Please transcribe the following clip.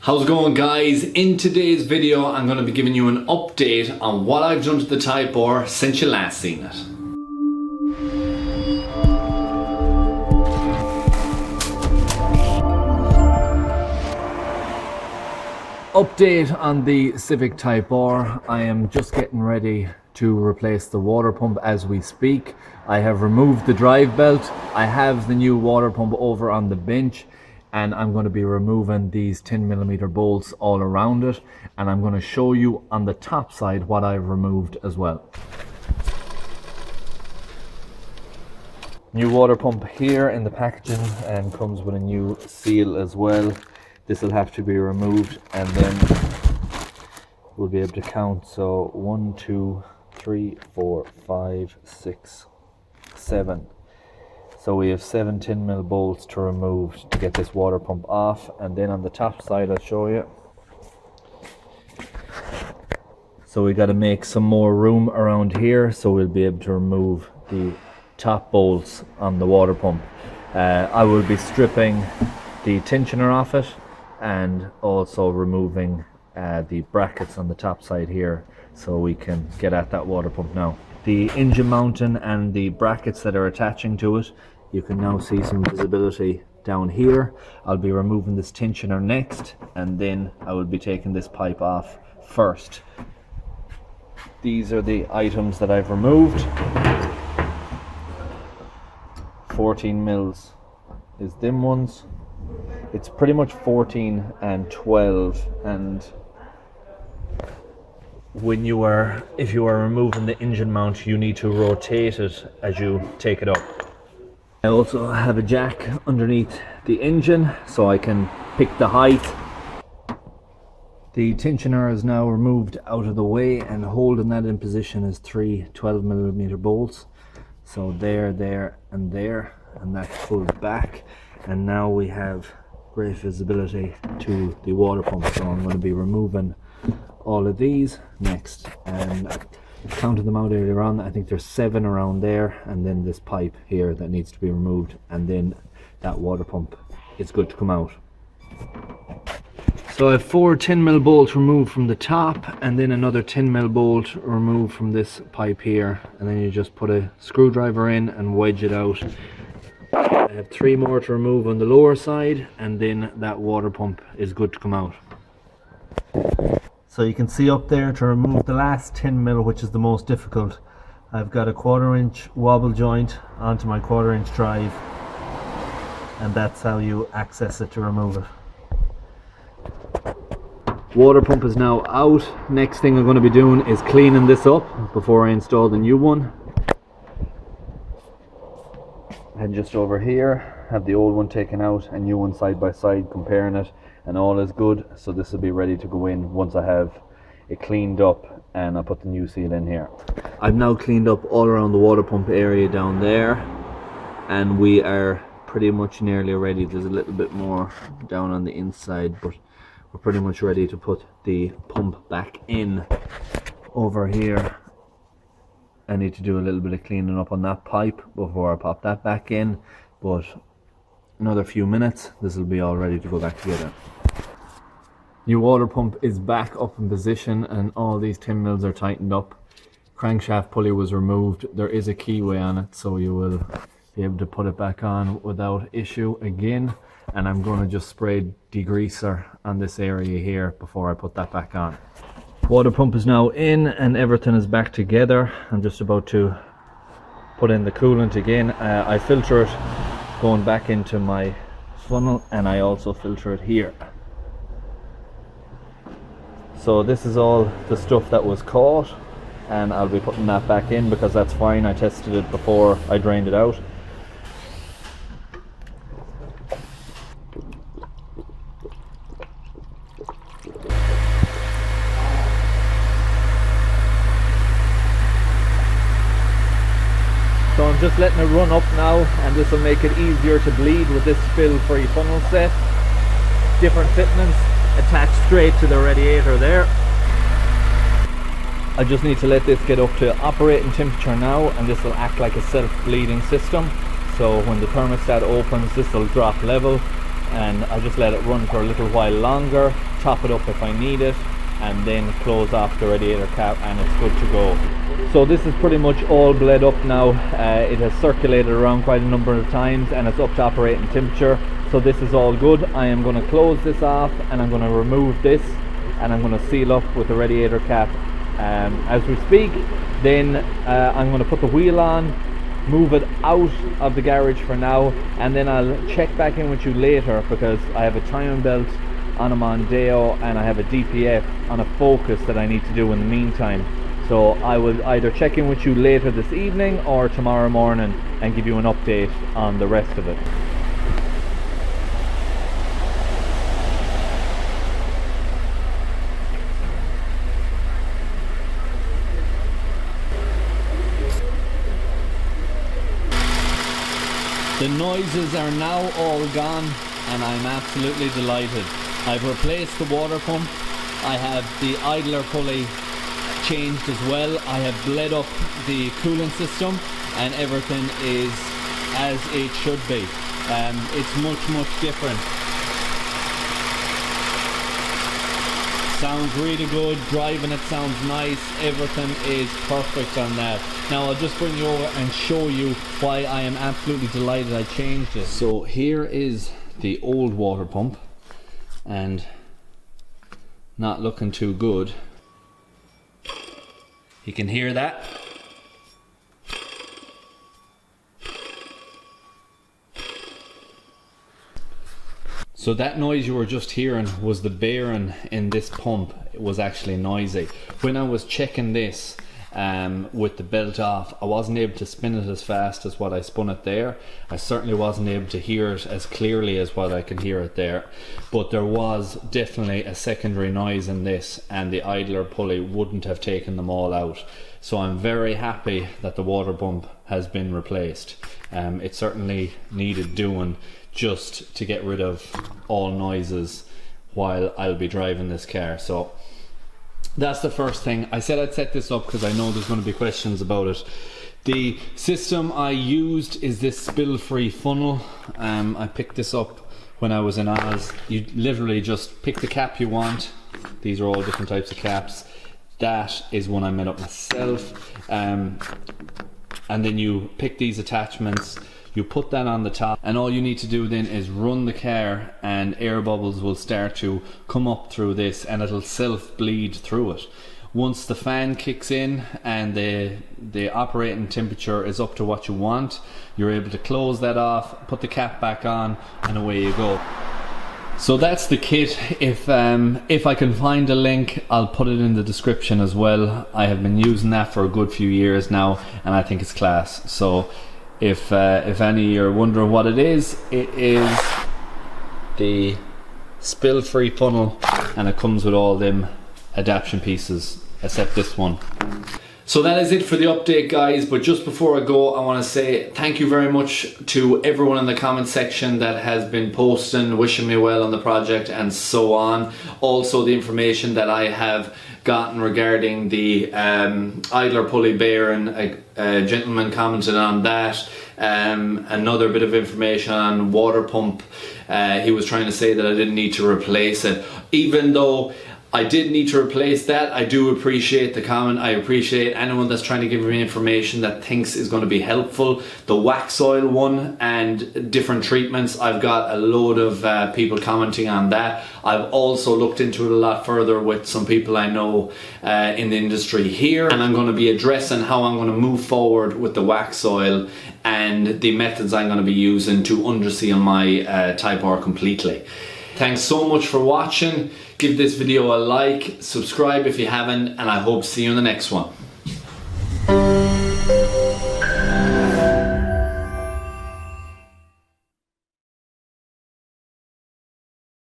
How's it going, guys? In today's video I'm going to be giving you an update on what I've done to the Type R since you last seen it. Update on the Civic Type R. I am just getting ready to replace the water pump as we speak. I have removed the drive belt. I have the new water pump over on the bench, and I'm going to be removing these 10mm bolts all around it, and I'm going to show you on the top side what I've removed as well. New water pump here in the packaging, and comes with a new seal as well. This will have to be removed, and then we'll be able to count. So 1, 2, 3, 4, 5, 6, 7. So we have 7 10mm bolts to remove to get this water pump off. And then on the top side, I'll show you. So we got to make some more room around here, so we'll be able to remove the top bolts on the water pump. I will be stripping the tensioner off it, and also removing the brackets on the top side here, so we can get at that water pump now. The engine mounting and the brackets that are attaching to it, you can now see some visibility down here. I'll be removing this tensioner next, and then I will be taking this pipe off first. These are the items that I've removed. 14 mils is them ones. It's pretty much 14 and 12, and if you are removing the engine mount, you need to rotate it as you take it up. I also have a jack underneath the engine so I can pick the height. The tensioner is now removed out of the way, and holding that in position is 3 12mm bolts. So there, and there, and that pulls back, and now we have great visibility to the water pump. So I'm going to be removing all of these next, and I counted them out earlier on. I think there's 7 around there, and then this pipe here that needs to be removed, and then that water pump is good to come out. So I have 4 10mm bolts removed from the top, and then another 10mm bolt removed from this pipe here, and then you just put a screwdriver in and wedge it out. I have 3 more to remove on the lower side, and then that water pump is good to come out. So you can see up there, to remove the last 10mm, which is the most difficult, I've got a 1/4 inch wobble joint onto my 1/4 inch drive, and that's how you access it to remove it. Water pump is now out. Next thing I'm going to be doing is cleaning this up before I install the new one. And just over here, have the old one taken out and new one side by side, comparing it, and all is good. So this will be ready to go in once I have it cleaned up, and I'll put the new seal in here. I've now cleaned up all around the water pump area down there, and we are pretty much nearly ready. There's a little bit more down on the inside, but we're pretty much ready to put the pump back in. Over here, I need to do a little bit of cleaning up on that pipe before I pop that back in, but another few minutes, this will be all ready to go back together. New water pump is back up in position, and all these 10mm are tightened up. Crankshaft pulley was removed. There is a keyway on it, so you will be able to put it back on without issue again. And I'm going to just spray degreaser on this area here before I put that back on. Water pump is now in, and everything is back together. I'm just about to put in the coolant again. I filter it going back into my funnel, and I also filter it here. So this is all the stuff that was caught, and I'll be putting that back in because that's fine. I tested it before I drained it out. So I'm just letting it run up now, and this will make it easier to bleed with this spill-free funnel set. Different fitments attached straight to the radiator there. I just need to let this get up to operating temperature now, and this will act like a self-bleeding system. So when the thermostat opens, this will drop level, and I just let it run for a little while longer, top it up if I need it, and then close off the radiator cap, and it's good to go. So this is pretty much all bled up now. It has circulated around quite a number of times and it's up to operating temperature, so this is all good. I am going to close this off and I'm going to remove this and I'm going to seal up with the radiator cap as we speak. Then I'm going to put the wheel on, move it out of the garage for now, and then I'll check back in with you later, because I have a timing belt on a Mondeo and I have a DPF on a Focus that I need to do in the meantime. So I will either check in with you later this evening or tomorrow morning and give you an update on the rest of it. The noises are now all gone and I'm absolutely delighted. I've replaced the water pump, I have the idler pulley changed as well, I have bled up the coolant system, and everything is as it should be. It's much different. Sounds really good, driving it sounds nice, everything is perfect on that. Now I'll just bring you over and show you why I am absolutely delighted I changed it. So here is the old water pump, and not looking too good. You can hear that. So that noise you were just hearing was the bearing in this pump. It was actually noisy. When I was checking this with the belt off, I wasn't able to spin it as fast as what I spun it there. I certainly wasn't able to hear it as clearly as what I can hear it there, but there was definitely a secondary noise in this, and the idler pulley wouldn't have taken them all out. So I'm very happy that the water pump has been replaced. It certainly needed doing, just to get rid of all noises while I'll be driving this car. So that's the first thing. I said I'd set this up because I know there's going to be questions about it. The system I used is this spill-free funnel. I picked this up when I was in Oz. You literally just pick the cap you want. These are all different types of caps. That is one I made up myself. And then you pick these attachments, you put that on the top, and all you need to do then is run the car, and air bubbles will start to come up through this and it'll self bleed through it. Once the fan kicks in and the operating temperature is up to what you want, you're able to close that off, put the cap back on, and away you go. So that's the kit. If I can find a link, I'll put it in the description as well. I have been using that for a good few years now and I think it's class. So if any are wondering what it is the spill-free funnel, and it comes with all them adaptation pieces except this one. So that is it for the update, guys, but just before I go, I want to say thank you very much to everyone in the comment section that has been posting, wishing me well on the project and so on. Also the information that I have gotten regarding the idler pulley bearing, a gentleman commented on that. Another bit of information on water pump. He was trying to say that I didn't need to replace it, even though I did need to replace that. I do appreciate the comment. I appreciate anyone that's trying to give me information that thinks is going to be helpful. The wax oil one and different treatments, I've got a load of people commenting on that. I've also looked into it a lot further with some people I know in the industry here, and I'm going to be addressing how I'm going to move forward with the wax oil and the methods I'm going to be using to underseal my Type R completely. Thanks so much for watching. Give this video a like, subscribe if you haven't, and I hope to see you in the next one.